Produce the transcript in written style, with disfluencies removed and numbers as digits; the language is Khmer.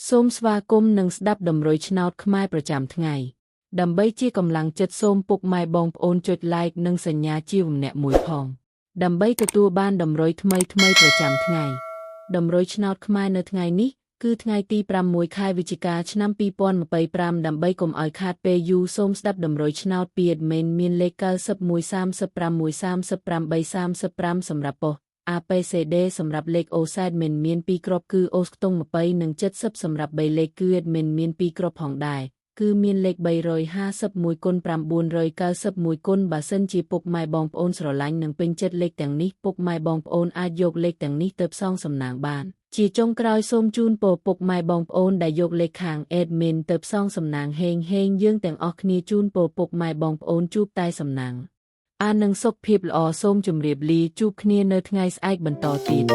សូមស្វាគមន៍និងស្ដាប់តម្រុយឆ្នោតខ្មែរប្រចាំថ្ងៃដើម្បីជាកម្លាំងចិត្តសូមពុកម៉ែបងប្អូនចុច like និងសញ្ញាជាម្នាក់មួយផងដើម្បីទទួលបានតម្រុយថ្មីប្រចាំថ្ងៃតម្រុយឆ្នោតខ្មែរនៅថ្ងៃនេះគឺថ្ងៃទី6ខែវិច្ឆិកាឆ្នាំ2025ដើម្បីកុំឲ្យខាតពេលយូរសូមស្ដាប់តម្រុយឆ្នោតពី admin មានលេខ91351335សម្រាប់ប៉ុស្តិ៍APCD សម្រាប់លេខ OZ admin មាន2គ្រាប់គឺ OZ ខ្ទង់20និង70សម្រាប់3លេខគឺ admin មាន2គ្រាប់ផងដែរគឺមានលេខ351គុណ991គុណបើសិនជាពុកម៉ែបងប្អូនស្រឡាញ់និងពេញចិត្តលេខទាំងនេះពុកម៉ែបងប្អូនអាចយកលេខទាំងនេះទៅផ្សងសំណាងបានជាចុងក្រោយសូមជូនពរពុកម៉ែបងប្អូនដែលយកលេខខាង admin ទៅផ្សងសំណាងហេងយើងទាំងអស់គ្នាជូនពរពុកម៉ែបងប្អូនជួបតែសំណាងនឹងសុខភាពល្អសូមជម្រាបលាជួបគ្នានៅថ្ងៃស្អែកបន្តទៀត